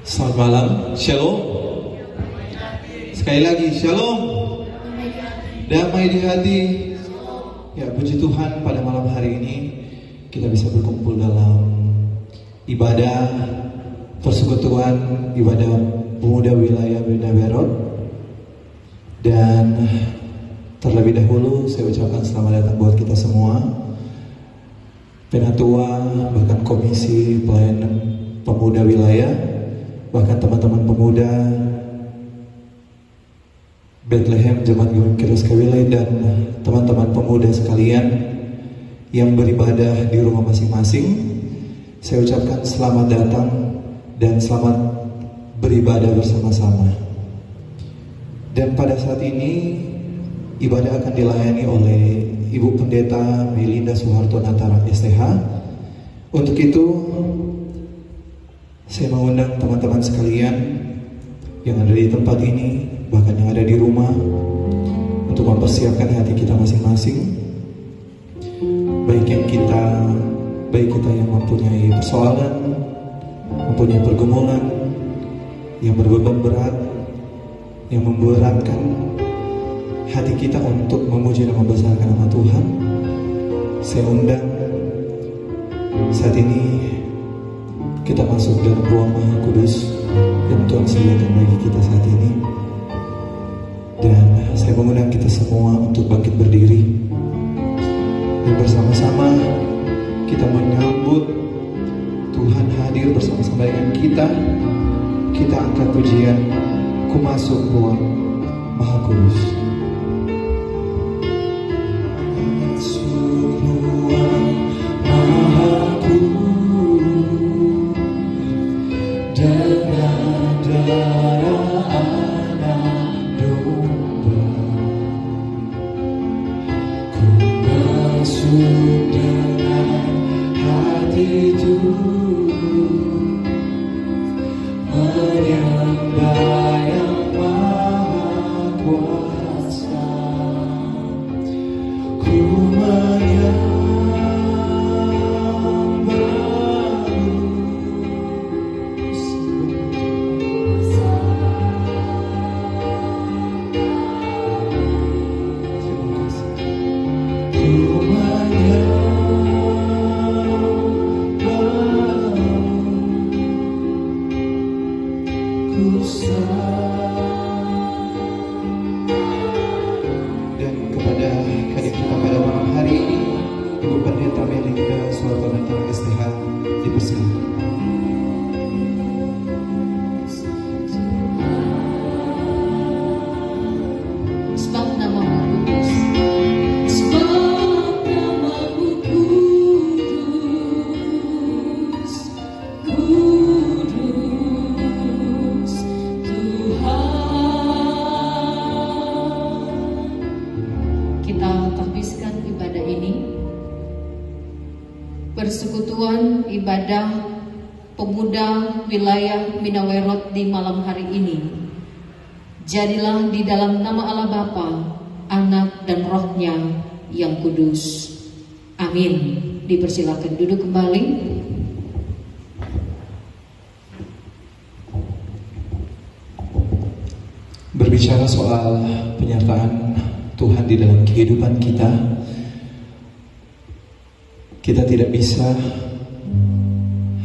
Selamat malam, Shalom. Sekali lagi, Shalom. Damai di hati. Ya, puji Tuhan, pada malam hari ini kita bisa berkumpul dalam ibadah persekutuan, ibadah pemuda wilayah Binawerot. Dan terlebih dahulu saya ucapkan selamat datang buat kita semua, Penatua, bahkan Komisi Pelayanan Pemuda Wilayah, bahkan teman-teman pemuda Bethlehem Jemaat Gereja Wilayah, dan teman-teman pemuda sekalian yang beribadah di rumah masing-masing. Saya ucapkan selamat datang dan selamat beribadah bersama-sama. Dan pada saat ini ibadah akan dilayani oleh Ibu Pendeta Melinda Soeharto Natara STH. Untuk itu saya mengundang teman-teman sekalian yang ada di tempat ini, bahkan yang ada di rumah, untuk mempersiapkan hati kita masing-masing. Baik kita yang mempunyai persoalan, mempunyai pergumulan, yang berbeban berat, yang memberatkan hati kita untuk memuji dan membesarkan nama Tuhan. Saya undang saat ini kita masuk dalam ruang Maha Kudus yang Tuhan sediakan bagi kita saat ini. Dan saya mengundang kita semua untuk bangkit berdiri dan bersama-sama kita menyambut Tuhan hadir bersama-sama dengan kita. Kita angkat pujian, ku masuk ruang Maha Kudus. Masuk ruang Maha Kudus dengan darah anak domba. Ku masuk dengan hati tulus menyembah yang Maha Kuasa. Ku dan kepada hadir kita pada malam hari ini, Ibu Pendeta Melinda Soeharto Natara STH dipersilakan. Sebab namamu kudus, sebab namamu kudus, kudus Tuhan. Kita habiskan ibadah ini, persekutuan ibadah pemuda wilayah Binawerot di malam hari ini. Jadilah di dalam nama Allah Bapa, Anak dan Roh-Nya yang kudus. Amin. Dipersilakan duduk kembali. Berbicara soal penyertaan Tuhan di dalam kehidupan kita, kita tidak bisa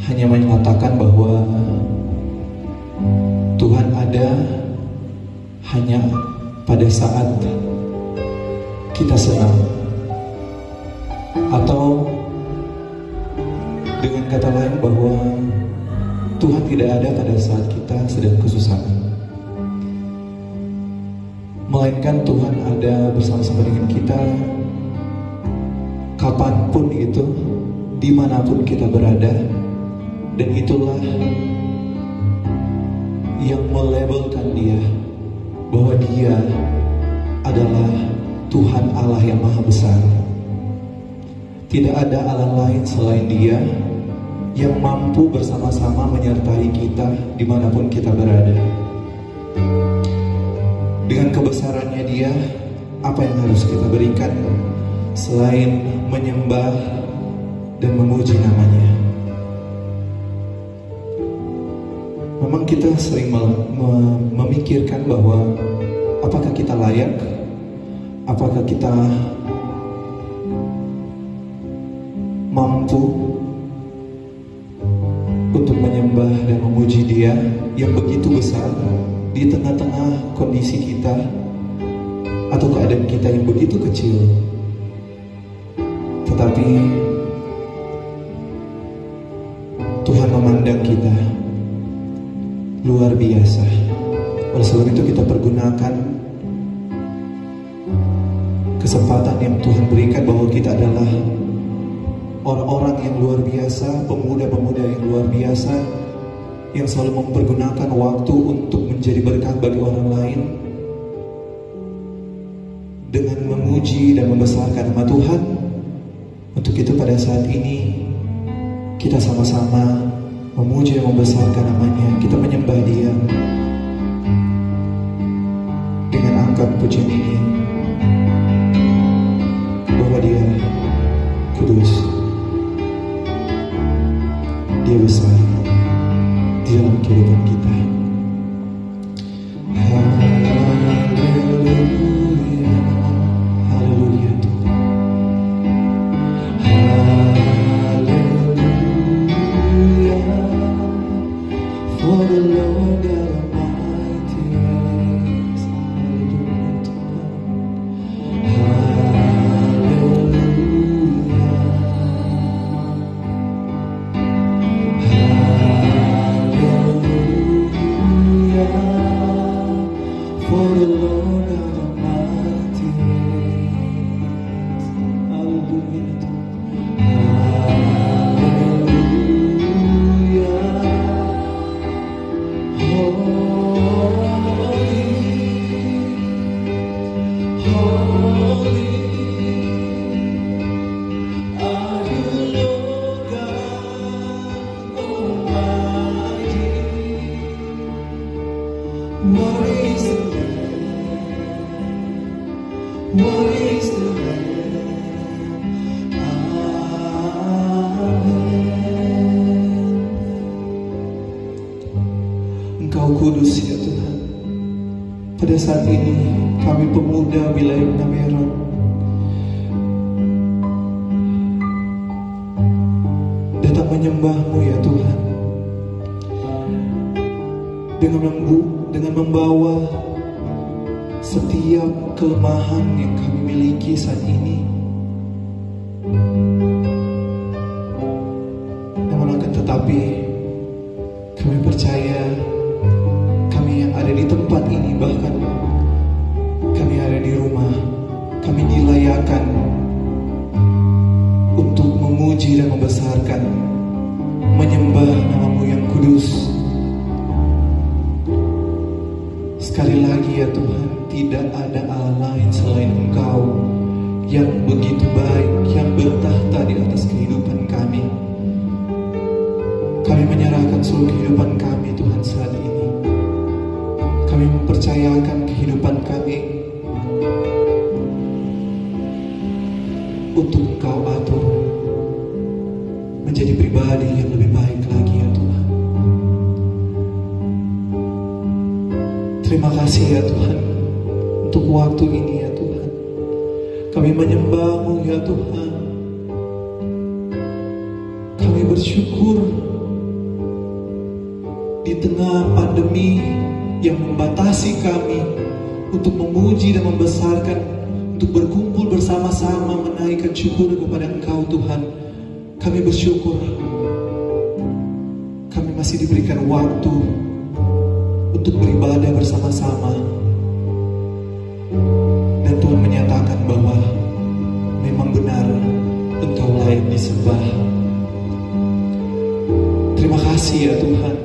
hanya menyatakan bahwa Tuhan ada hanya pada saat kita senang, atau dengan kata lain bahwa Tuhan tidak ada pada saat kita sedang kesusahan. Melainkan Tuhan ada bersama-sama dengan kita kapanpun itu, dimanapun kita berada. Dan itulah yang melabelkan Dia bahwa Dia adalah Tuhan Allah yang Maha Besar. Tidak ada Allah lain selain Dia yang mampu bersama-sama menyertai kita dimanapun kita berada. Dengan kebesarannya Dia, apa yang harus kita berikan selain menyembah dan memuji namanya? memang kita sering memikirkan bahwa apakah kita layak, apakah kita mampu untuk menyembah dan memuji Dia yang begitu besar di tengah-tengah kondisi kita atau keadaan kita yang begitu kecil. Tetapi Tuhan memandang kita luar biasa. Oleh sebab itu kita pergunakan kesempatan yang Tuhan berikan bahwa kita adalah orang-orang yang luar biasa, pemuda-pemuda yang luar biasa, yang selalu mempergunakan waktu untuk menjadi berkat bagi orang lain dengan memuji dan membesarkan nama Tuhan. Untuk itu pada saat ini kita sama-sama memuji dan membesarkan namanya. Kita menyembah Dia dengan angkat pujian ini, bahwa Dia kudus, Dia besar di dalam kehidupan kita. Haleluya, haleluya Tuhan. Haleluya, for the Lord God Almighty reigns. Haleluya Tuhan. For the Lord God Almighty reigns. Hallelujah. Hallelujah. Holy, holy are you, Lord God Almighty. What is the What is the Lamb? Amen. Engkau kudus ya Tuhan. Pada saat ini kami pemuda wilayah Minamero datang menyembah-Mu ya Tuhan, dengan membawa setiap kelemahan yang kami miliki saat ini. Namun akan tetapi kami percaya, kami yang ada di tempat ini, bahkan kami ada di rumah, kami dilayakan untuk memuji dan membesarkan, menyembah nama-Mu yang kudus. Sekali lagi ya Tuhan, tidak ada Allah lain selain Engkau yang begitu baik, yang bertahta di atas kehidupan kami. Kami menyerahkan seluruh kehidupan kami Tuhan saat ini. Kami mempercayakan kehidupan kami untuk Engkau atur menjadi pribadi yang lebih baik lagi ya Tuhan. Terima kasih ya Tuhan untuk waktu ini ya Tuhan. Kami menyembah-Mu ya Tuhan. Kami bersyukur di tengah pandemi yang membatasi kami untuk memuji dan membesarkan, untuk berkumpul bersama-sama menaikkan syukur kepada Engkau Tuhan. Kami bersyukur kami masih diberikan waktu untuk beribadah bersama-sama. Dan Tuhan menyatakan bahwa memang benar Engkau layak disembah. Terima kasih ya Tuhan.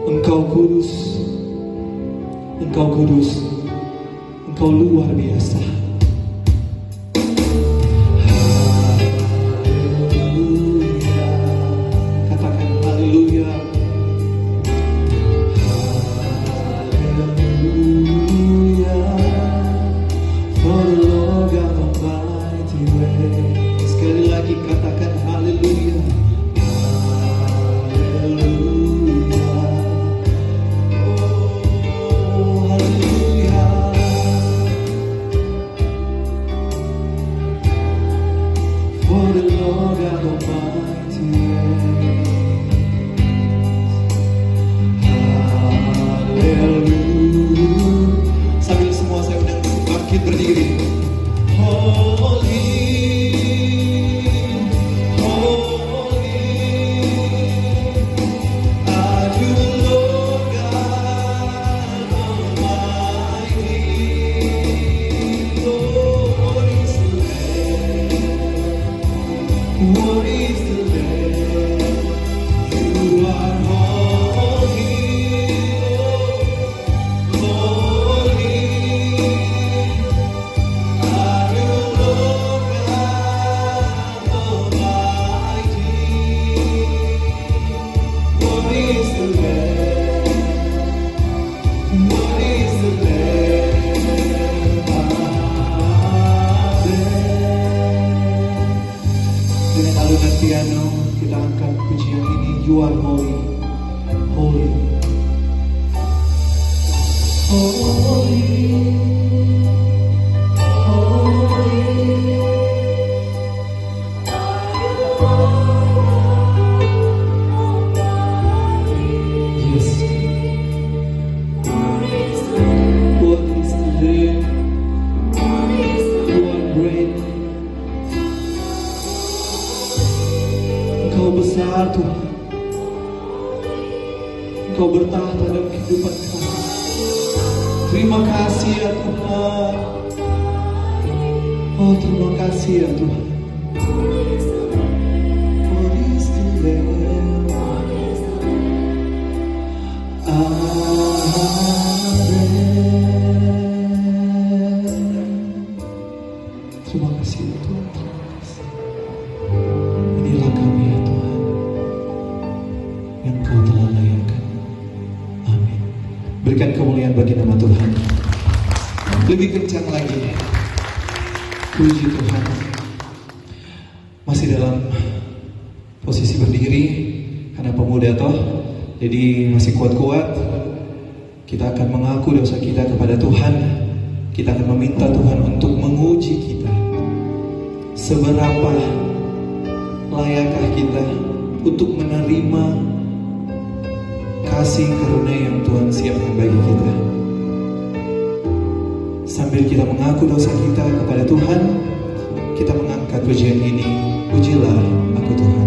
Engkau kudus, Engkau kudus, Engkau luar biasa. Haleluya. Katakan haleluya. For the Lord God Almighty reigns. Sekali lagi katakan haleluya. Haleluya. What is the Lamb of Dengan alunan piano kita angkat pujian ini. You are holy, holy, holy, holy. Yes. What is the Lamb? You are great. Engkau besar Tuhan. Engkau bertahta dalam kehidupan kami. Terima kasih ya Tuhan. Oh terima kasih ya Tuhan. What is the Lamb? Terima kasih ya Tuhan. Terima kasih. Inilah kami ya Tuhan yang Kau telah layankan. Amin. Berikan kemuliaan bagi nama Tuhan. Lebih kencang lagi. Puji Tuhan. Masih dalam posisi berdiri karena pemuda toh. Jadi masih kuat-kuat. Kita akan mengaku dosa kita kepada Tuhan. Kita akan meminta Tuhan untuk menguji kita. Seberapa layakkah kita untuk menerima kasih karunia yang Tuhan siapkan bagi kita. Sambil kita mengaku dosa kita kepada Tuhan, kita mengangkat pujian ini. Pujilah aku Tuhan.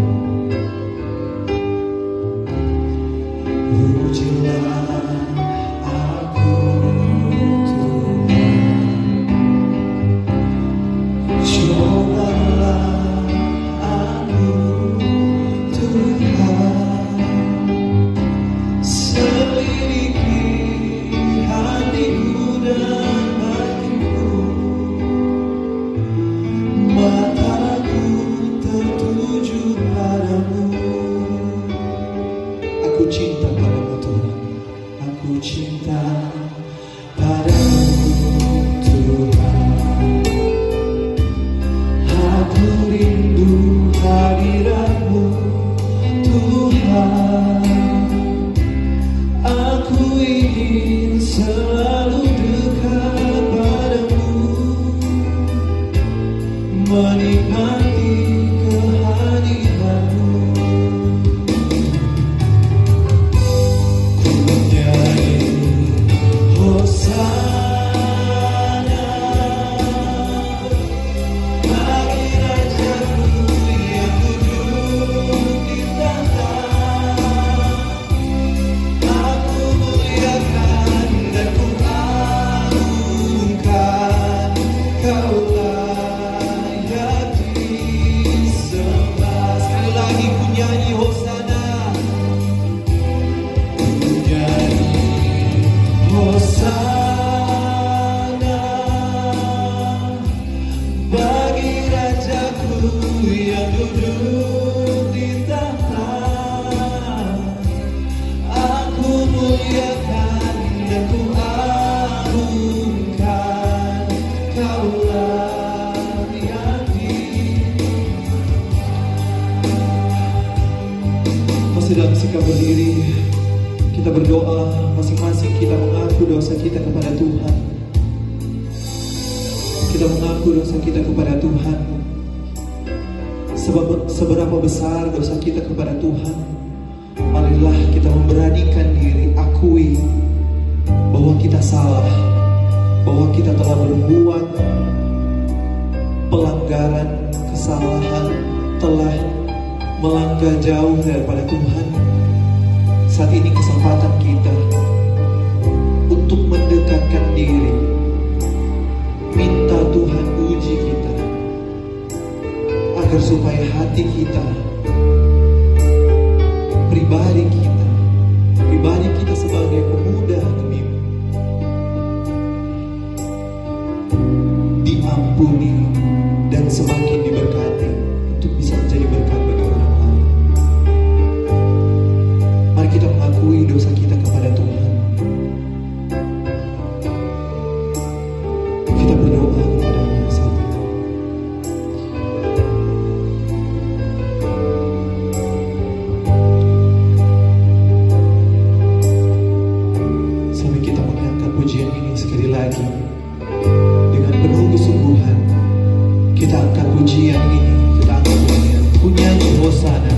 Pujilah aku Tuhan. Cobalah aku Tuhan. Selidiki hatiku dan hatiku. Mataku tertuju padamu. Aku cinta padamu Tuhan. Aku cinta padamu Tuhan. Aku rindu hadiratmu Tuhan. Aku ingin selalu dekat padamu, menikmati kehadiranmu. Ku menyanyi Hosana bagi Rajaku yang duduk di tahta. Aku muliakan dan ku agungkan Kau layak disembah. Sekali lagi ku nyanyi Hosana. Ku nyanyi Hosana bagi Rajaku yang duduk di tahta. Aku muliakan dan ku agungkan Kau layak Masih dalam sikap berdiri, kita berdoa masing-masing. Kita mengaku dosa kita kepada Tuhan. Kita mengaku dosa kita kepada Tuhan. Seberapa besar dosa kita kepada Tuhan, marilah kita memberanikan diri, akui bahwa kita salah, bahwa kita telah berbuat pelanggaran, kesalahan, telah melangkah jauh daripada Tuhan. Saat ini kesempatan kita untuk mendekatkan diri, minta Tuhan uji kita, agar supaya hati kita, pribadi kita sebagai pemuda demi diampuni dan semakin diberkati untuk bisa menjadi berkat bagi orang lain. Mari kita mengakui dosa kita kepada Tuhan. lagi dengan penuh kesungguhan kita angkat pujian ini, kita angkat pujian, punyanya Hosana.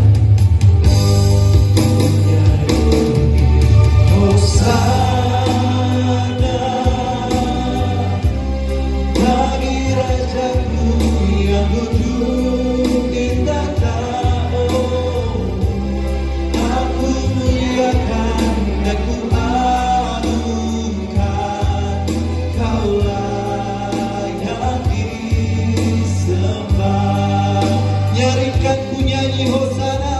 Hosana bagi Rajaku yang duduk di tahta. Aku muliakan dan ku agungkan, Kaulah yang disembah. Nyanyikan ku nyanyi Hosana.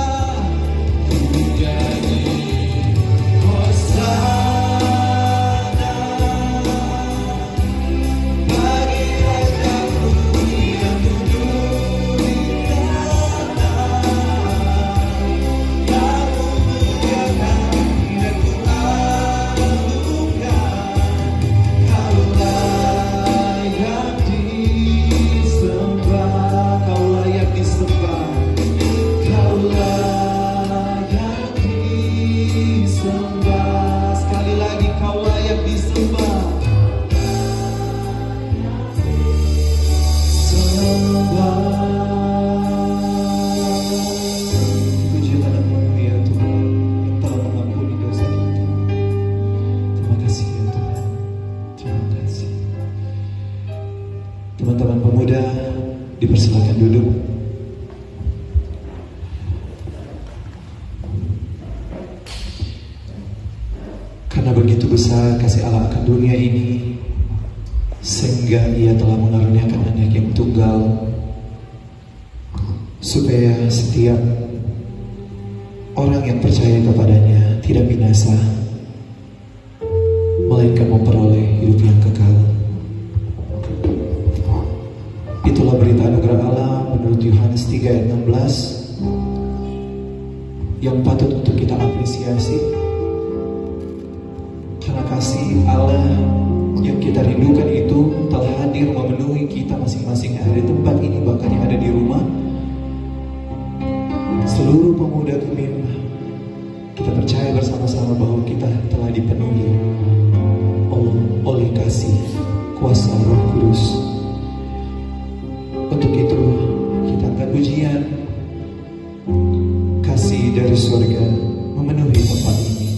Teman-teman pemuda, dipersilakan duduk. Karena begitu besar kasih Allah akan dunia ini, sehingga Ia telah mengaruniakan Anak yang tunggal, supaya setiap orang yang percaya kepadanya tidak binasa, melainkan memperoleh hidup yang kekal. Itulah berita anugerah Allah menurut Yohanes 3 ayat 16 yang patut untuk kita apresiasi, karena kasih Allah yang kita rindukan itu telah hadir memenuhi kita masing-masing yang ada di tempat ini, bahkan yang ada di rumah. Seluruh pemuda Kumim, kita percaya bersama-sama bahwa kita telah dipenuhi oleh kasih kuasa Roh Kudus. Untuk itu kita angkat pujian, kasih dari surga memenuhi tempat ini.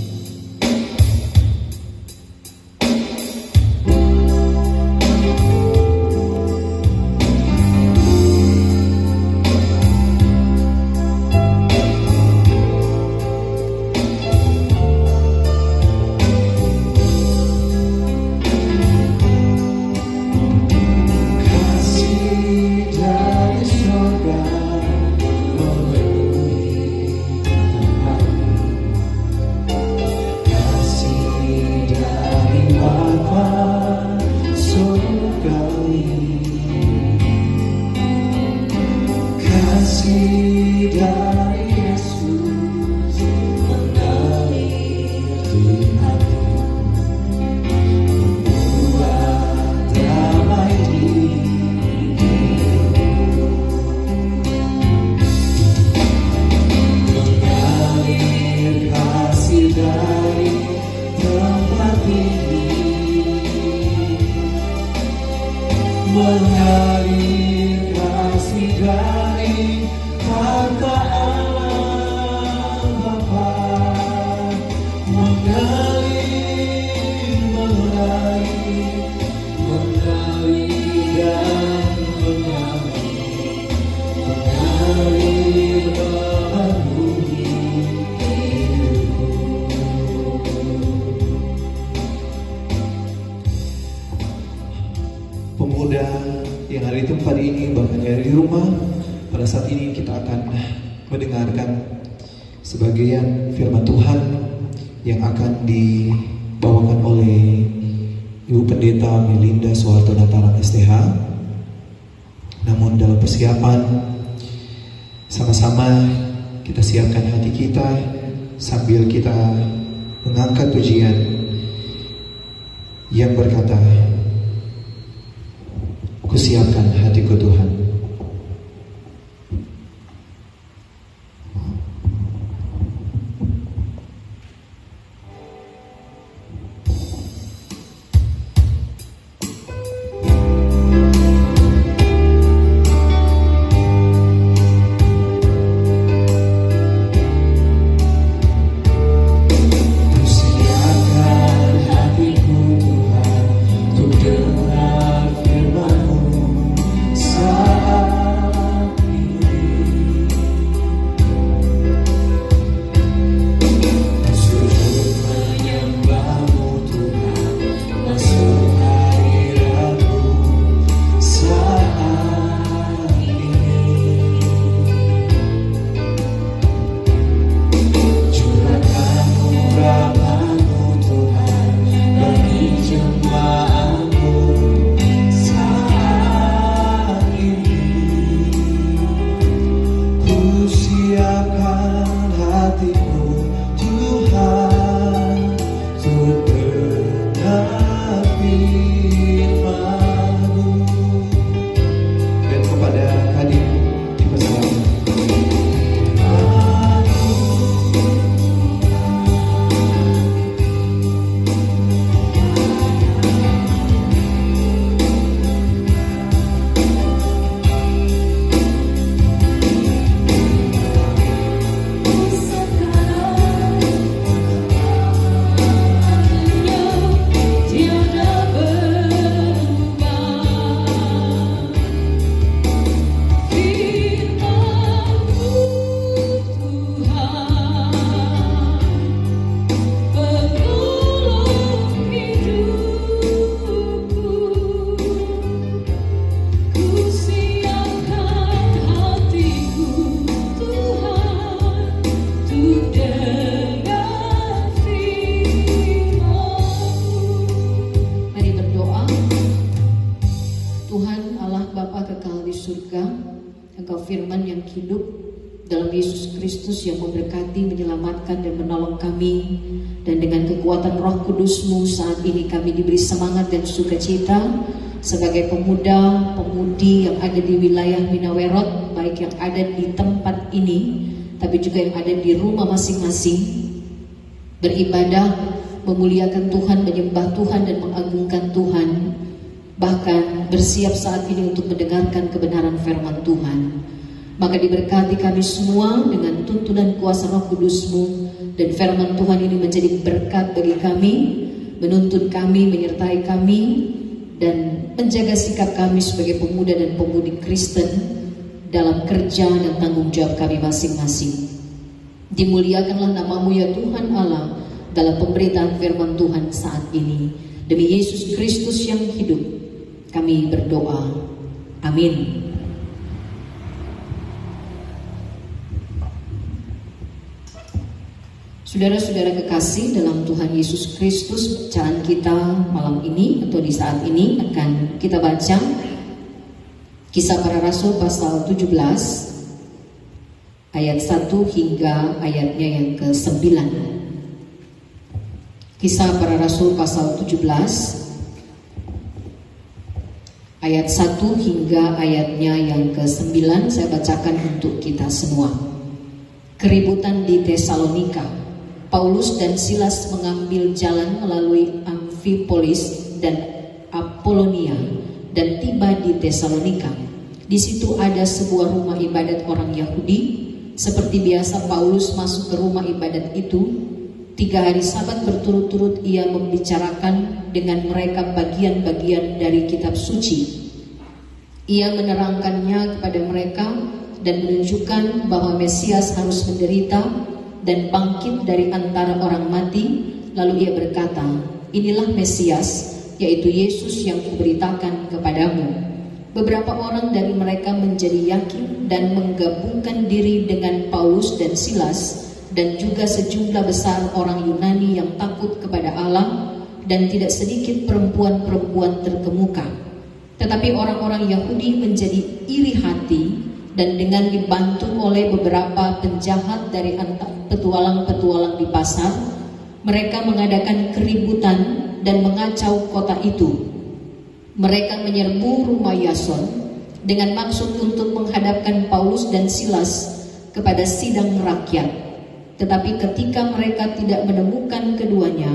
Mengalir kasih dari harta Allah Bapa, mengalir dan mengalir memenuhi hidupku. Pemuda yang ada di tempat ini, bahkan yang ada di rumah, pada saat ini kita akan mendengarkan sebagian firman Tuhan yang akan dibawakan oleh Ibu Pendeta Melinda Soeharto Natarang STH. Namun dalam persiapan, sama-sama kita siapkan hati kita sambil kita mengangkat pujian yang berkata, "Kusiapkan hatiku Tuhan." firman-Mu. Dan kepada hadir dipersilakan. Firman yang hidup dalam Yesus Kristus yang memberkati, menyelamatkan dan menolong kami, dan dengan kekuatan Roh Kudus-Mu saat ini kami diberi semangat dan sukacita sebagai pemuda pemudi yang ada di wilayah Minawerot, baik yang ada di tempat ini tapi juga yang ada di rumah masing-masing, beribadah, memuliakan Tuhan, menyembah Tuhan dan mengagungkan Tuhan, bahkan bersiap saat ini untuk mendengarkan kebenaran firman Tuhan. Maka diberkati kami semua dengan tuntunan kuasa Roh Kudus-Mu, dan firman Tuhan ini menjadi berkat bagi kami, menuntun kami, menyertai kami, dan menjaga sikap kami sebagai pemuda dan pemudi Kristen dalam kerja dan tanggung jawab kami masing-masing. Dimuliakanlah nama-Mu ya Tuhan Allah dalam pemberitaan firman Tuhan saat ini. Demi Yesus Kristus yang hidup kami berdoa. Amin. Saudara-saudara kekasih dalam Tuhan Yesus Kristus, bacaan kita malam ini atau di saat ini akan kita baca Kisah Para Rasul pasal 17 ayat 1 hingga ayatnya yang ke-9. Kisah Para Rasul pasal 17 ayat 1 hingga ayatnya yang ke-9. Saya bacakan untuk kita semua. Keributan di Tesalonika. Paulus dan Silas mengambil jalan melalui Amfipolis dan Apolonia dan tiba di Tesalonika. Di situ ada sebuah rumah ibadat orang Yahudi. Seperti biasa Paulus masuk ke rumah ibadat itu. 3 hari Sabat berturut-turut ia membicarakan dengan mereka bagian-bagian dari kitab suci. Ia menerangkannya kepada mereka dan menunjukkan bahwa Mesias harus menderita dan bangkit dari antara orang mati. Lalu ia berkata, inilah Mesias, yaitu Yesus yang kuberitakan kepadamu. Beberapa orang dari mereka menjadi yakin dan menggabungkan diri dengan Paulus dan Silas, dan juga sejumlah besar orang Yunani yang takut kepada Allah, dan tidak sedikit perempuan-perempuan terkemuka. Tetapi orang-orang Yahudi menjadi iri hati, dan dengan dibantu oleh beberapa penjahat dari antara petualang-petualang di pasar, mereka mengadakan keributan dan mengacau kota itu. Mereka menyerbu rumah Yason dengan maksud untuk menghadapkan Paulus dan Silas kepada sidang rakyat. Tetapi ketika mereka tidak menemukan keduanya,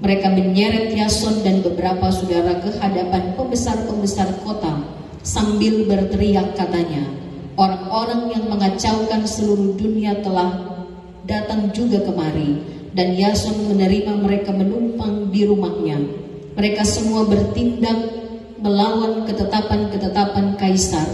mereka menyeret Yason dan beberapa saudara ke hadapan pembesar-pembesar kota sambil berteriak, katanya, orang-orang yang mengacaukan seluruh dunia telah datang juga kemari, dan Yason menerima mereka menumpang di rumahnya. Mereka semua bertindak melawan ketetapan-ketetapan Kaisar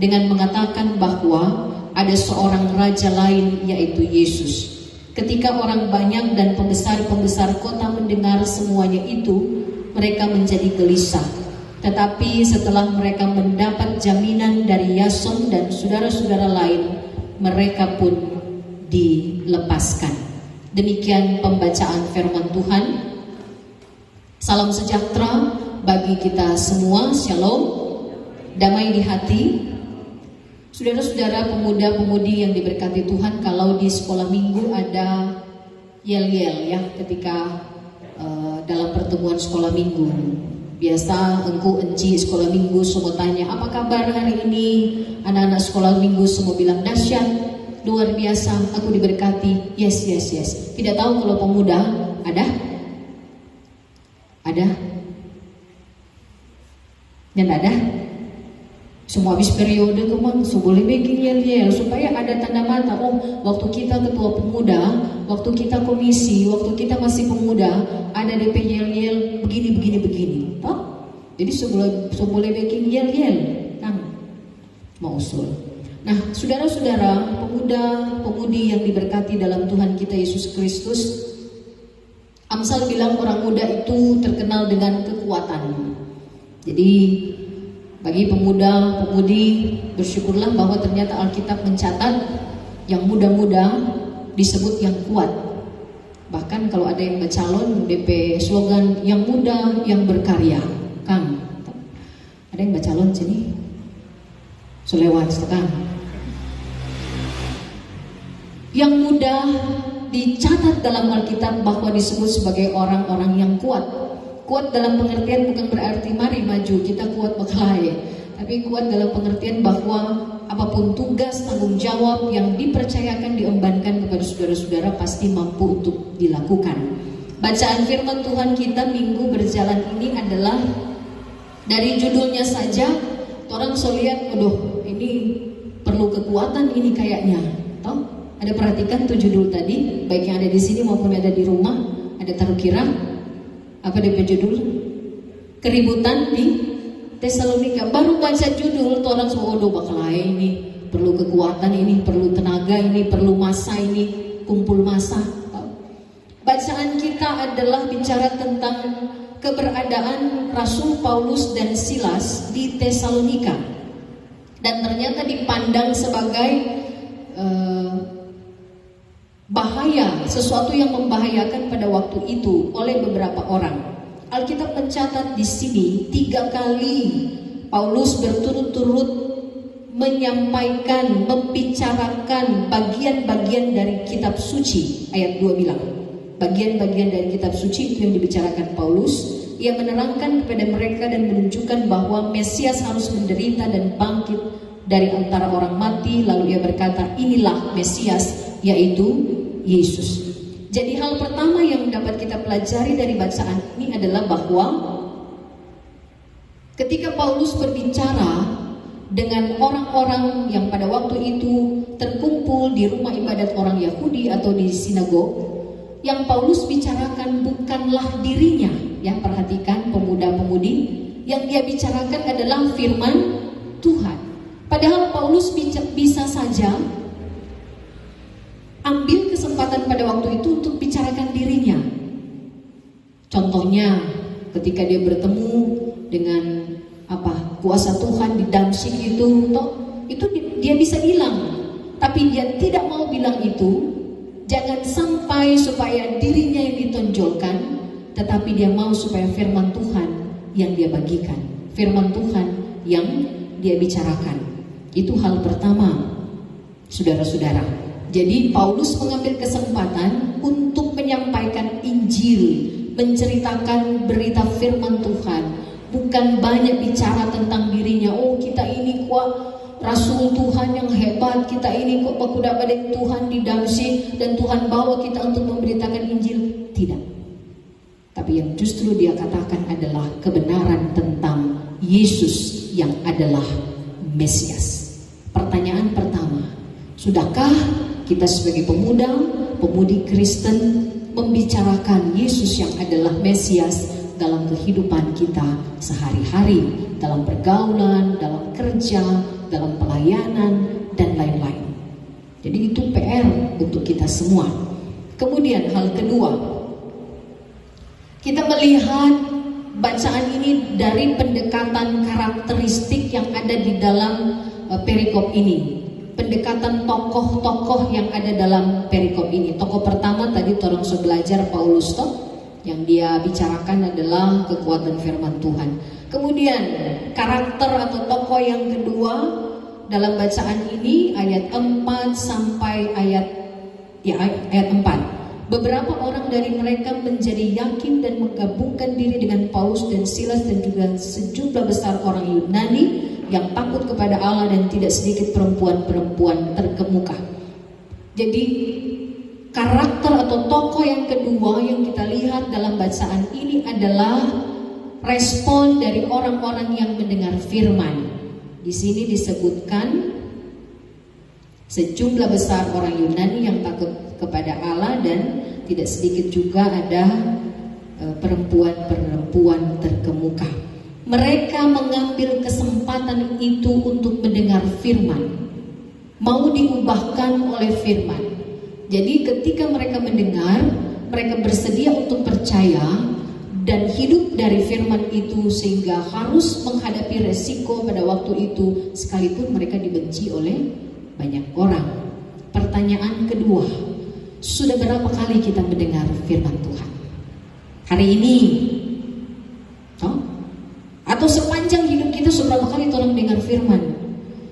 dengan mengatakan bahwa ada seorang raja lain, yaitu Yesus. Ketika orang banyak dan pembesar-pembesar kota mendengar semuanya itu, mereka menjadi gelisah. Tetapi setelah mereka mendapat jaminan dari Yason dan saudara-saudara lain, mereka pun dilepaskan. Demikian pembacaan firman Tuhan. Salam sejahtera bagi kita semua. Shalom. Damai di hati. Saudara-saudara pemuda-pemudi yang diberkati Tuhan, kalau di sekolah minggu ada yel-yel ya ketika dalam pertemuan sekolah minggu. Biasa engku enci sekolah minggu semua tanya, apa kabar hari ini? Anak-anak sekolah minggu semua bilang dahsyat, luar biasa, aku diberkati. Yes. Tidak tahu kalau pemuda ada? Dan ada? Semua habis periode kemang, so boleh bikin yel-yel supaya ada tanda mata. Oh, waktu kita ketua pemuda, waktu kita komisi, waktu kita masih pemuda, ada DP yel-yel begini. Toh? Jadi so boleh bikin yel-yel, kan? Mau usul. Nah, saudara-saudara, pemuda-pemudi yang diberkati dalam Tuhan kita Yesus Kristus, Amsal bilang orang muda itu terkenal dengan kekuatan. Jadi bagi pemuda-pemudi, bersyukurlah bahwa ternyata Alkitab mencatat yang muda-muda disebut yang kuat. Bahkan kalau ada yang bercalon DP slogan yang muda yang berkarya, Kang. Ada yang bercalon sini? Selewat Kang. Yang muda dicatat dalam Alkitab bahwa disebut sebagai orang-orang yang kuat. Kuat dalam pengertian bukan berarti mari maju kita kuat berkelahi, tapi kuat dalam pengertian bahwa apapun tugas tanggung jawab yang dipercayakan diembankan kepada saudara-saudara pasti mampu untuk dilakukan. Bacaan firman Tuhan kita minggu berjalan ini adalah dari judulnya saja orang so lihat, aduh ini perlu kekuatan ini kayaknya. Tahu? Ada perhatikan tuh judul tadi, baik yang ada di sini maupun ada di rumah, ada taruh kira. Apa DP judul? Keributan di Tesalonika. Baru baca judul, orang semua bakal ini perlu kekuatan, ini perlu tenaga, ini perlu masa, ini kumpul masa. Bacaan kita adalah bicara tentang keberadaan Rasul Paulus dan Silas di Tesalonika, dan ternyata dipandang sebagai bahaya, sesuatu yang membahayakan pada waktu itu oleh beberapa orang. Alkitab mencatat di sini 3 kali Paulus berturut-turut menyampaikan, membicarakan bagian-bagian dari kitab suci. Ayat 2 bilang, bagian-bagian dari kitab suci itu yang dibicarakan Paulus. Ia menerangkan kepada mereka dan menunjukkan bahwa Mesias harus menderita dan bangkit dari antara orang mati. Lalu ia berkata, inilah Mesias, yaitu Yesus. Jadi hal pertama yang dapat kita pelajari dari bacaan ini adalah bahwa ketika Paulus berbicara dengan orang-orang yang pada waktu itu terkumpul di rumah ibadat orang Yahudi atau di sinagog, yang Paulus bicarakan bukanlah dirinya. Yang perhatikan pemuda-pemudi, yang dia bicarakan adalah firman Tuhan. Padahal Paulus bisa saja ambil kesempatan pada waktu itu untuk bicarakan dirinya. Contohnya ketika dia bertemu dengan kuasa Tuhan di Damsyik itu dia bisa bilang, tapi dia tidak mau bilang itu. Jangan sampai supaya dirinya yang ditonjolkan, tetapi dia mau supaya firman Tuhan yang dia bagikan, firman Tuhan yang dia bicarakan. Itu hal pertama, saudara-saudara. Jadi Paulus mengambil kesempatan untuk menyampaikan Injil, menceritakan berita firman Tuhan. Bukan banyak bicara tentang dirinya. Oh, kita ini kuat, Rasul Tuhan yang hebat, kita ini kok bakuda pada Tuhan di Damsyik dan Tuhan bawa kita untuk memberitakan Injil. Tidak. Tapi yang justru dia katakan adalah kebenaran tentang Yesus yang adalah Mesias. Pertanyaan pertama, sudahkah kita sebagai pemuda, pemudi Kristen membicarakan Yesus yang adalah Mesias dalam kehidupan kita sehari-hari, dalam pergaulan, dalam kerja, dalam pelayanan, dan lain-lain. Jadi itu PR untuk kita semua. Kemudian hal kedua, kita melihat bacaan ini dari pendekatan karakteristik yang ada di dalam perikop ini. Pendekatan tokoh-tokoh yang ada dalam perikop ini. Tokoh pertama tadi orang sudah belajar Paulus yang dia bicarakan adalah kekuatan firman Tuhan. Kemudian karakter atau tokoh yang kedua dalam bacaan ini ayat 4 sampai ayat 4. beberapa orang dari mereka menjadi yakin dan menggabungkan diri dengan Paulus dan Silas dan juga sejumlah besar orang Yunani yang takut kepada Allah, dan tidak sedikit perempuan-perempuan terkemuka. Jadi karakter atau tokoh yang kedua yang kita lihat dalam bacaan ini adalah respon dari orang-orang yang mendengar firman. Di sini disebutkan sejumlah besar orang Yunani yang takut kepada Allah, dan tidak sedikit juga ada perempuan-perempuan terkemuka. Mereka mengambil kesempatan itu untuk mendengar firman, mau diubahkan oleh firman. Jadi ketika mereka mendengar, mereka bersedia untuk percaya dan hidup dari firman itu, sehingga harus menghadapi resiko pada waktu itu sekalipun mereka dibenci oleh banyak orang. Pertanyaan kedua, sudah berapa kali kita mendengar firman Tuhan? Hari ini? Atau sepanjang hidup kita seberapa kali tolong dengar firman?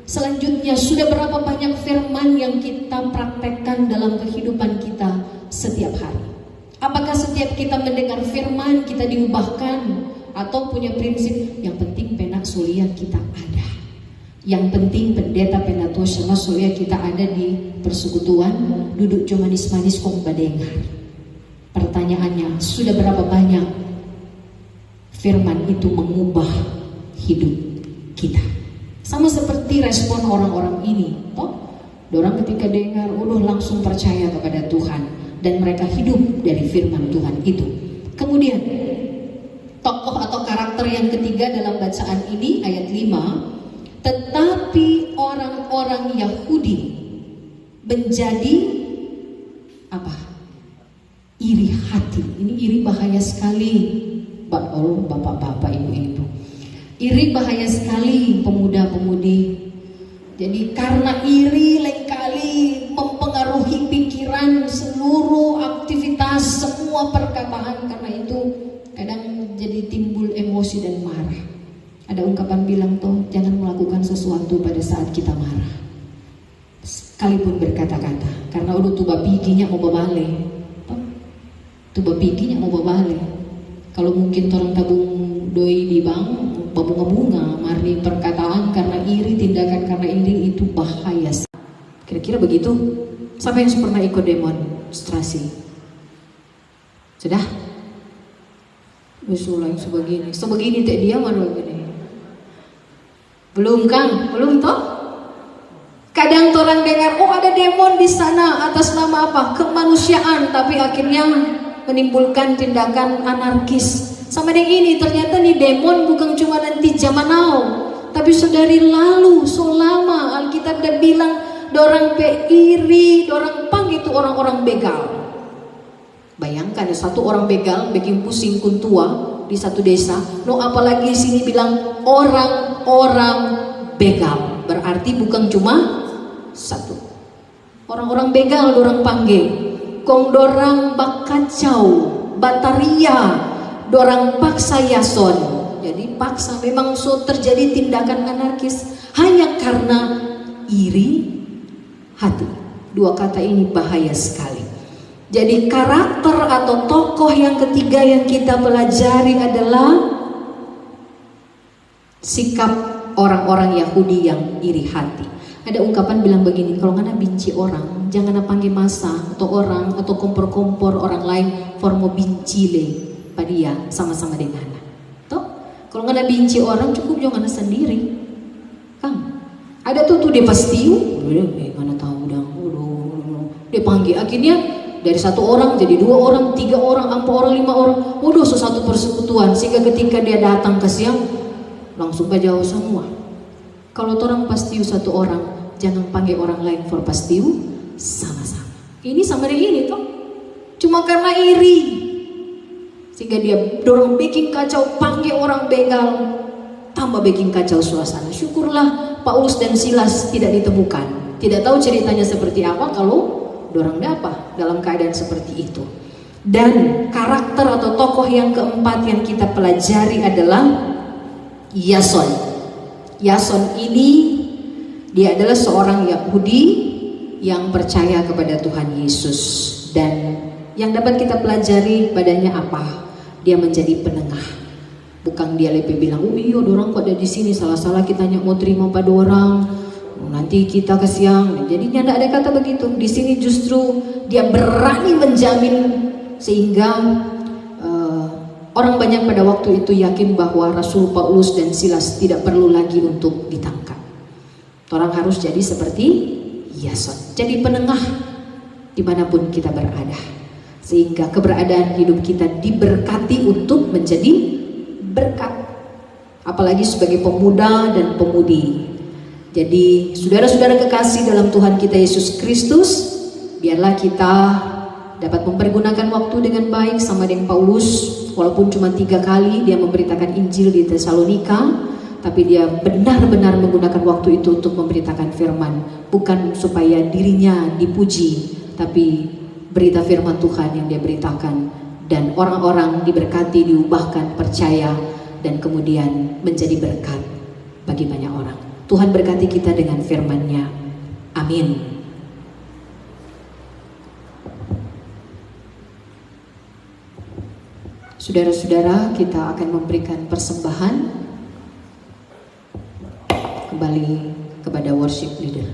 Selanjutnya, sudah berapa banyak firman yang kita praktekkan dalam kehidupan kita setiap hari? Apakah setiap kita mendengar firman kita diubahkan, atau punya prinsip yang penting penak solia kita ada, yang penting pendeta penato sama solia kita ada di persekutuan, duduk cuma manis-manis kok mendengar? Pertanyaannya, sudah berapa banyak firman itu mengubah hidup kita? Sama seperti respon orang-orang ini, orang ketika dengar, langsung percaya kepada Tuhan, dan mereka hidup dari firman Tuhan itu. Kemudian tokoh atau karakter yang ketiga dalam bacaan ini ayat 5, tetapi orang-orang Yahudi menjadi apa? Iri hati. Ini iri bahaya sekali. Bapak-bapak, ibu-ibu, iri bahaya sekali pemuda-pemudi. Jadi karena iri lengkali mempengaruhi pikiran, seluruh aktivitas, semua perkataan. Karena itu kadang jadi timbul emosi dan marah. Ada ungkapan bilang jangan melakukan sesuatu pada saat kita marah, sekalipun berkata-kata, karena udah tuba piginya mau babale, tuba piginya mau babale. Kalau mungkin orang tabung doi di bank, bunga-bunga, mari perkataan karena iri, tindakan karena iri, itu bahaya. Kira-kira begitu. Siapa yang pernah ikut demonstrasi? Sudah? Usulan sebegini tak dia mana begini? Belum Kang? Belum toh? Kadang orang dengar, ada demon di sana atas nama apa? Kemanusiaan, tapi akhirnya menimbulkan tindakan anarkis. Sama dengan ini, ternyata nih demon bukan cuma nanti zaman now, tapi sedari lalu, so lama. Alkitab udah bilang, dorang iri, dorang pang itu orang-orang begal. Bayangkan satu orang begal bikin pusing kuntua di satu desa. Apalagi sini bilang orang-orang begal, berarti bukan cuma satu. Orang-orang begal dorang panggil. Kong dorang bakacau, bataria, dorang paksa Yason. Jadi paksa, memang terjadi tindakan anarkis hanya karena iri hati. Dua kata ini bahaya sekali. Jadi karakter atau tokoh yang ketiga yang kita pelajari adalah sikap orang-orang Yahudi yang iri hati. Ada ungkapan bilang begini, kalau ngana benci orang, jangan panggil masa atau orang atau kompor-kompor orang lain formo bincile padia sama-sama dengan toh. Kalau ngana benci orang, cukup jangan ngana sendiri. Kang, ada tuh dia pasti, ngana tahu dah, dia panggil. Akhirnya dari satu orang jadi 2 orang, 3 orang, 4 orang, 5 orang, satu persekutuan. Sehingga ketika dia datang ke siang, langsung jauh semua. Kalau orang pastiu satu orang, jangan panggil orang lain for pastiu sama-sama. Ini sama dengan ini toh. Cuma karena iri, sehingga dia dorong bikin kacau, panggil orang begal, tambah bikin kacau suasana. Syukurlah Paulus dan Silas tidak ditemukan. Tidak tahu ceritanya seperti apa kalau dorang dapat dalam keadaan seperti itu. Dan karakter atau tokoh yang keempat yang kita pelajari adalah Yason. Yason ini dia adalah seorang Yahudi yang percaya kepada Tuhan Yesus, dan Yang dapat kita pelajari padanya apa? Dia menjadi penengah. Bukan dia lebih bilang, oh iya orang kok ada di sini, salah-salah kita mau terima pada orang, nanti kita kesiang. Jadinya tidak ada kata begitu. Di sini justru dia berani menjamin sehingga orang banyak pada waktu itu yakin bahwa Rasul Paulus dan Silas tidak perlu lagi untuk ditangkap. Orang harus jadi seperti Yason, jadi penengah dimanapun kita berada, sehingga keberadaan hidup kita diberkati untuk menjadi berkat, apalagi sebagai pemuda dan pemudi. Jadi saudara-saudara kekasih dalam Tuhan kita Yesus Kristus, biarlah kita dapat mempergunakan waktu dengan baik sama dengan Paulus. Walaupun cuma 3 kali dia memberitakan Injil di Tesalonika, tapi dia benar-benar menggunakan waktu itu untuk memberitakan firman, bukan supaya dirinya dipuji, tapi berita firman Tuhan yang dia beritakan, dan orang-orang diberkati, diubahkan, percaya, dan kemudian menjadi berkat bagi banyak orang. Tuhan berkati kita dengan firman-Nya. Amin. Saudara-saudara, kita akan memberikan persembahan kembali kepada worship leader.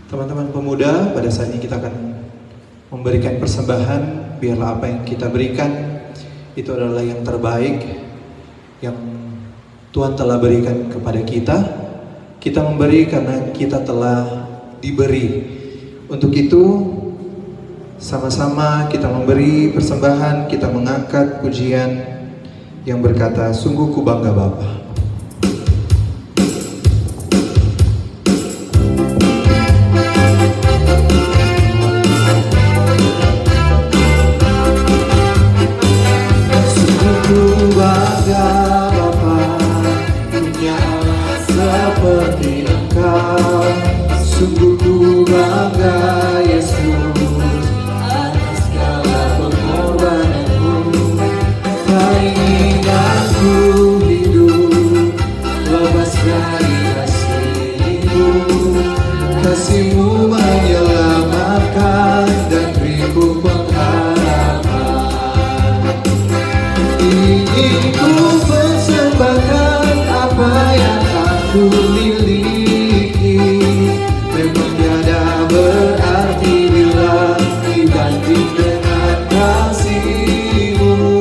Teman-teman pemuda, pada saat ini kita akan memberikan persembahan. Biarlah apa yang kita berikan itu adalah yang terbaik yang Tuhan telah berikan kepada kita. Kita memberi karena kita telah diberi. Untuk itu, sama-sama kita memberi persembahan, kita mengangkat pujian yang berkata, sungguh ku bangga Bapa. Sungguh ku bangga Yesus atas segala pengorbananmu. Tak ingin aku hidup lepas dari kasih-Mu. Kasih-Mu menyelamatkan dan beriku pengharapan. Ingin ku persembahkan apa yang aku miliki. Memang tiada berarti bila dibanding dengan kasih-Mu.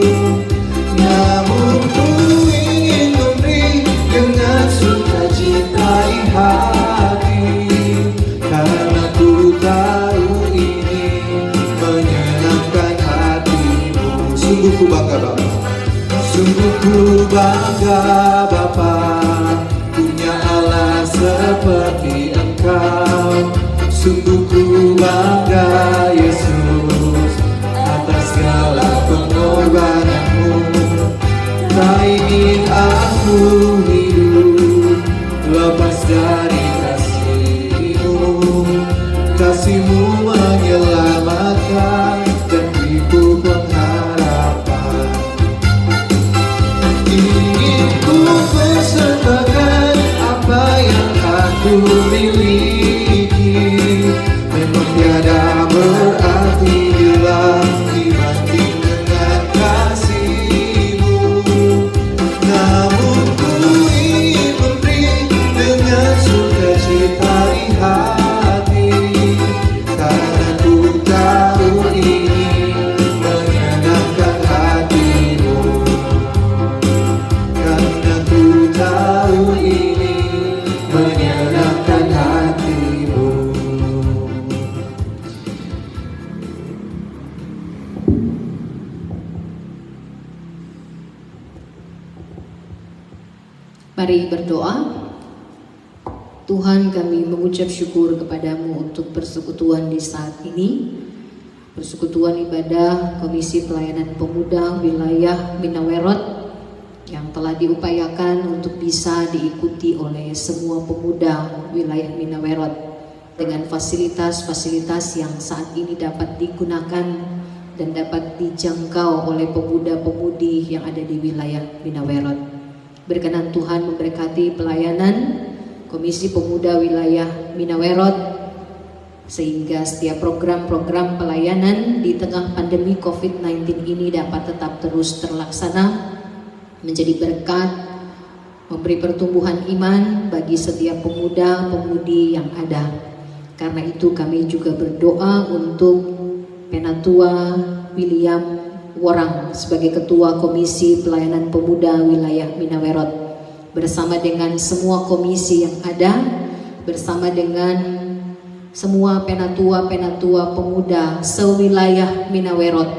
Namun ku ingin memberi dengan sukacita hati, karena ku tahu ini menyenangkan hati-Mu. Sungguh ku bangga Bapa, sungguh ku bangga Bapa, punya Allah seperti Engkau. Sungguh ku bangga Yesus atas segala pengorbanan-Mu. Tak ingin aku hidup lepas dari kasih-Mu. Kasih-Mu menyelamatkan dan beriku pengharapan. Ingin ku persembahkan apa yang aku miliki. Memang tiada berarti bila dibanding dengan kasih-Mu. Namun ku ingin memberi dengan sukacita di hati, karena ku tahu ini menyenangkan hati-Mu. Karena ku tahu ini menyenangkan hati-Mu. Mari berdoa. Tuhan, kami mengucap syukur kepadamu untuk persekutuan di saat ini, persekutuan ibadah Komisi Pelayanan Pemuda Wilayah Minawerot yang telah diupayakan untuk bisa diikuti oleh semua pemuda wilayah Minawerot dengan fasilitas-fasilitas yang saat ini dapat digunakan dan dapat dijangkau oleh pemuda-pemudi yang ada di wilayah Minawerot. Berkenan Tuhan memberkati pelayanan Komisi Pemuda Wilayah Minawerot, sehingga setiap program-program pelayanan di tengah pandemi COVID-19 ini dapat tetap terus terlaksana, menjadi berkat, memberi pertumbuhan iman bagi setiap pemuda-pemudi yang ada. Karena itu kami juga berdoa untuk Penatua William Worang sebagai Ketua Komisi Pelayanan Pemuda Wilayah Minawerot, bersama dengan semua komisi yang ada, bersama dengan semua penatua-penatua pemuda sewilayah Minawerot.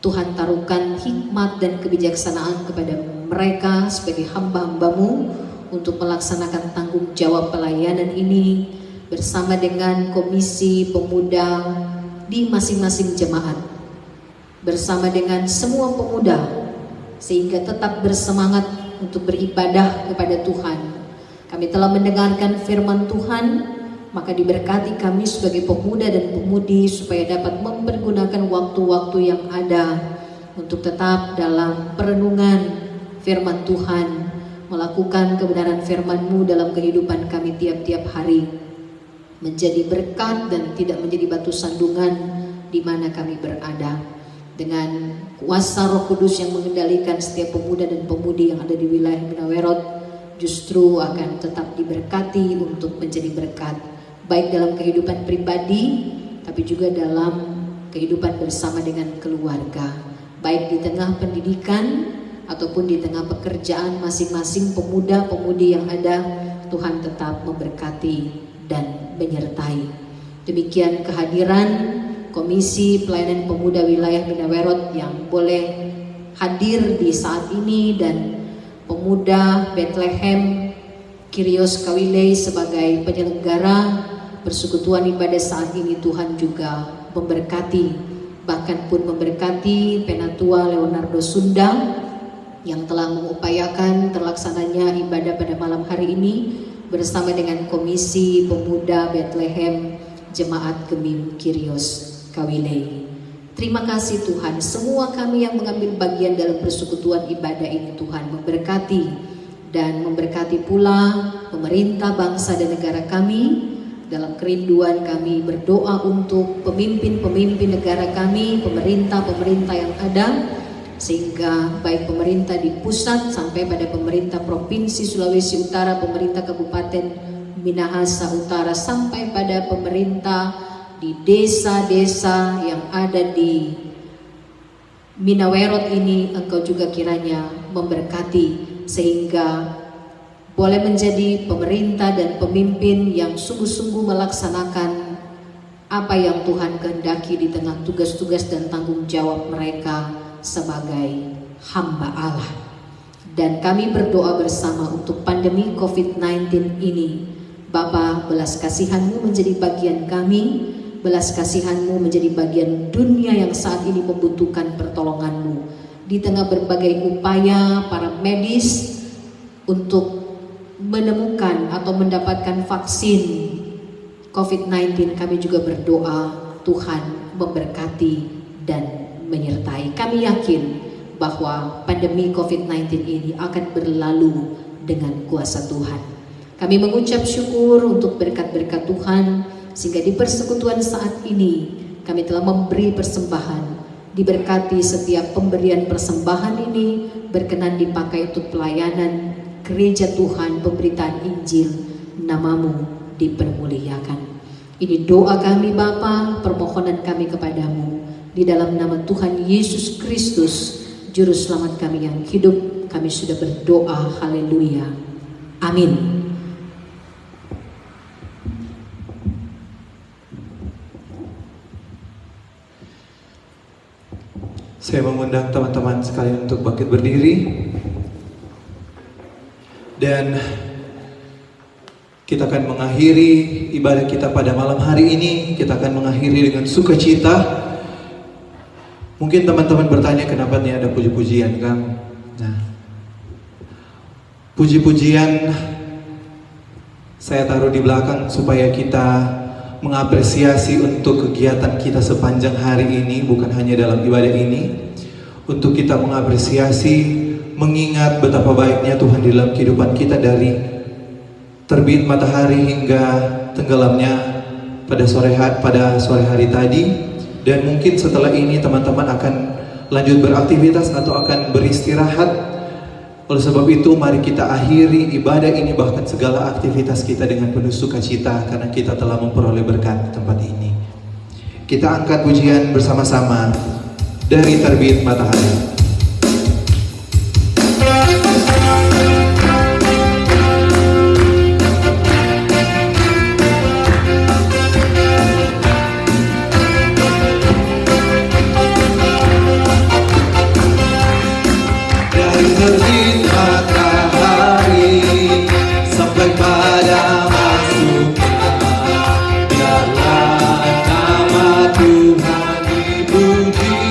Tuhan taruhkan hikmat dan kebijaksanaan kepada mereka sebagai hamba-hambamu untuk melaksanakan tanggung jawab pelayanan ini bersama dengan komisi pemuda di masing-masing jemaat, bersama dengan semua pemuda, sehingga tetap bersemangat untuk beribadah kepada Tuhan. Kami telah mendengarkan firman Tuhan, maka diberkati kami sebagai pemuda dan pemudi supaya dapat mempergunakan waktu-waktu yang ada untuk tetap dalam perenungan firman Tuhan, melakukan kebenaran firman-Mu dalam kehidupan kami tiap-tiap hari, menjadi berkat dan tidak menjadi batu sandungan di mana kami berada. Dengan kuasa Roh Kudus yang mengendalikan setiap pemuda dan pemudi yang ada di wilayah Minawerot, justru akan tetap diberkati untuk menjadi berkat, baik dalam kehidupan pribadi, tapi juga dalam kehidupan bersama dengan keluarga, baik di tengah pendidikan ataupun di tengah pekerjaan masing-masing pemuda-pemudi yang ada. Tuhan tetap memberkati dan menyertai. Demikian kehadiran Komisi Pelayanan Pemuda Wilayah Minawerot yang boleh hadir di saat ini, dan pemuda Bethlehem Kyrios Kawilei sebagai penyelenggara persekutuan ibadah saat ini. Tuhan juga memberkati, bahkan pun memberkati Penatua Leonardo Sunda yang telah mengupayakan terlaksananya ibadah pada malam hari ini bersama dengan Komisi Pemuda Bethlehem Jemaat Gemim Kyrios Kawilei. Terima kasih Tuhan, semua kami yang mengambil bagian dalam persekutuan ibadah ini, Tuhan memberkati dan memberkati pula pemerintah bangsa dan negara kami. Dalam kerinduan kami berdoa untuk pemimpin-pemimpin negara kami, pemerintah-pemerintah yang ada, sehingga baik pemerintah di pusat sampai pada pemerintah Provinsi Sulawesi Utara, pemerintah Kabupaten Minahasa Utara, sampai pada pemerintah di desa-desa yang ada di Minawerot ini, Engkau juga kiranya memberkati, sehingga boleh menjadi pemerintah dan pemimpin yang sungguh-sungguh melaksanakan apa yang Tuhan kehendaki di tengah tugas-tugas dan tanggung jawab mereka sebagai hamba Allah. Dan kami berdoa bersama untuk pandemi COVID-19 ini. Bapa, belas kasihan-Mu menjadi bagian kami, belas kasihan-Mu menjadi bagian dunia yang saat ini membutuhkan pertolongan-Mu. Di tengah berbagai upaya para medis untuk menemukan atau mendapatkan vaksin COVID-19, kami juga berdoa Tuhan memberkati dan menyertai. Kami yakin bahwa pandemi COVID-19 ini akan berlalu dengan kuasa Tuhan. Kami mengucap syukur untuk berkat-berkat Tuhan, sehingga di persekutuan saat ini kami telah memberi persembahan. Diberkati setiap pemberian persembahan ini berkenan dipakai untuk pelayanan gereja Tuhan, pemberitaan Injil, nama-Mu dipermuliakan. Ini doa kami Bapa, permohonan kami kepadamu, di dalam nama Tuhan Yesus Kristus, Juru Selamat kami yang hidup, kami sudah berdoa. Haleluya. Amin. Saya mengundang teman-teman sekalian untuk bangkit berdiri. Dan kita akan mengakhiri ibadah kita pada malam hari ini. Kita akan mengakhiri dengan sukacita. Mungkin teman-teman bertanya, kenapa nih ada puji-pujian, Kang? Nah, puji-pujian saya taruh di belakang supaya kita mengapresiasi untuk kegiatan kita sepanjang hari ini, bukan hanya dalam ibadah ini. Untuk kita mengapresiasi, mengingat betapa baiknya Tuhan di dalam kehidupan kita dari terbit matahari hingga tenggelamnya pada sore hari tadi. Dan mungkin setelah ini teman-teman akan lanjut beraktivitas atau akan beristirahat. Oleh sebab itu mari kita akhiri ibadah ini, bahkan segala aktivitas kita, dengan penuh sukacita karena kita telah memperoleh berkat di tempat ini. Kita angkat pujian bersama-sama dari terbit matahari. Terbit matahari sampai pada masuknya, biarlah nama Tuhan dipuji.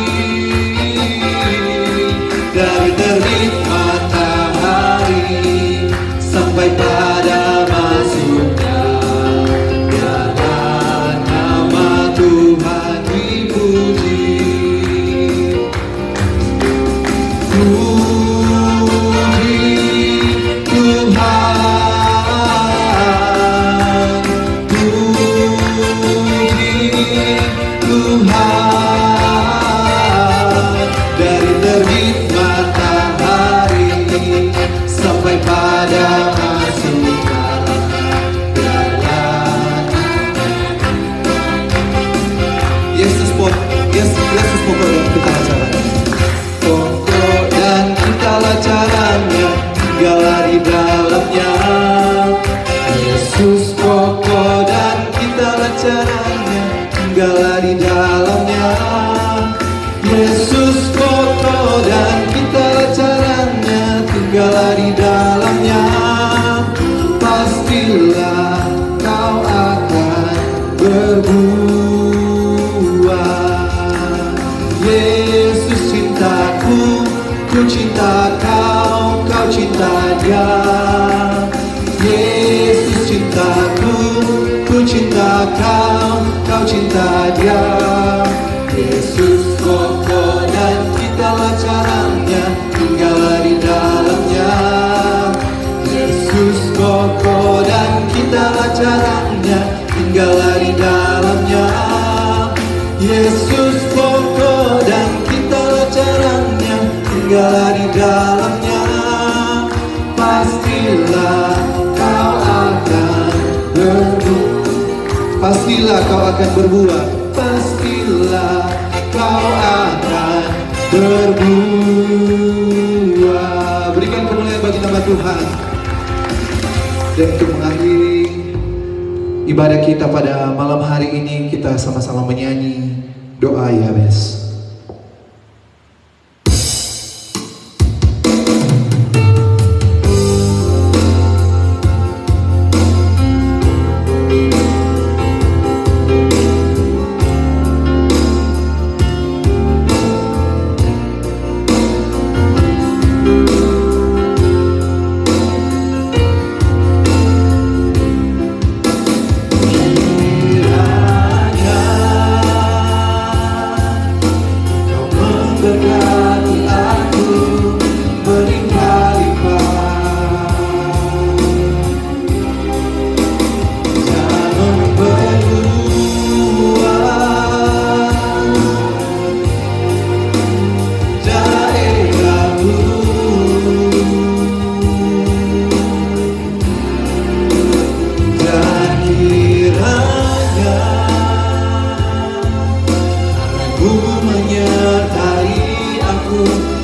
Dari terbit matahari sampai pada masuknya, biarlah nama Tuhan dipuji. Dari terbit matahari sampai pada masuknya, Yesus pokok dan kita caranya, pokok dan kita caranya, tinggallah di dalamnya. Yesus pokok dan kita caranya, tinggallah di dalamnya. Yesus pokok dan kita caranya, tinggallah di dalamnya. Pastilah kau akan berbuah. Yesus cintaku, ku cinta kau, kau cinta dia. Yesus cintaku, ku cinta kau, kau cinta dia. Yesus pokok dan kita caranya, tinggallah di dalamnya. Yesus pokok dan kita caranya, tinggallah di dalamnya. Yesus pokok dan kita caranya, tinggallah di dalamnya. Pastilah kau akan berbuah. Pastilah kau akan berbuah. Pastilah kau akan berbuah. Berikan kemuliaan bagi nama Tuhan. Dan untuk mengakhiri ibadah kita pada malam hari ini, kita sama-sama menyanyi doa Yabes.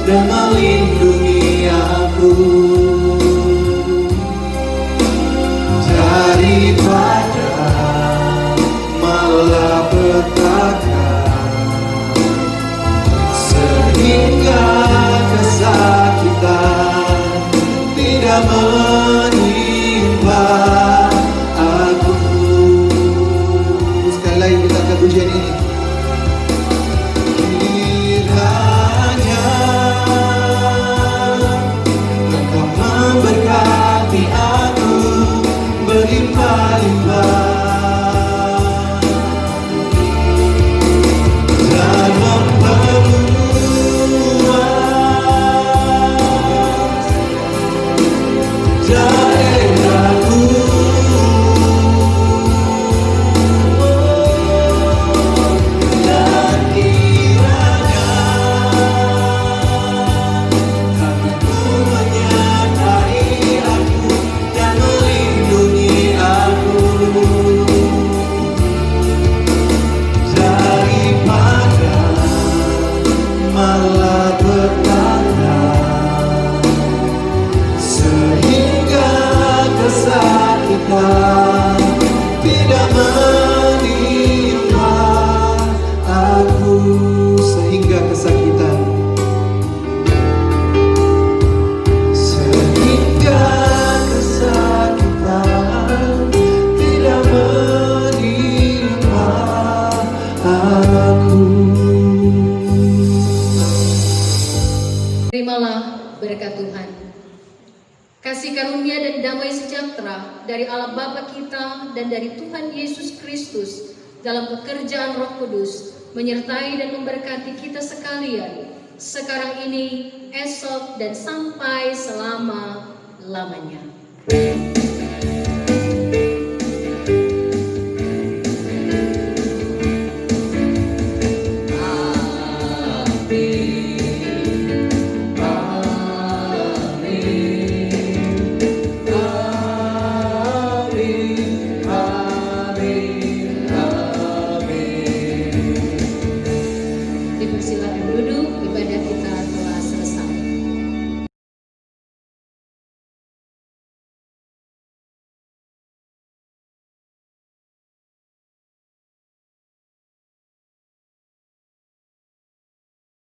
Dan melindungi aku daripada malapetaka, sehingga kesakitan tidak menimpa aku. Sekali lagi kita akan pujian ini. dari Allah Bapa kita dan dari Tuhan Yesus Kristus dalam pekerjaan Roh Kudus menyertai dan memberkati kita sekalian sekarang ini, esok, dan sampai selama-lamanya.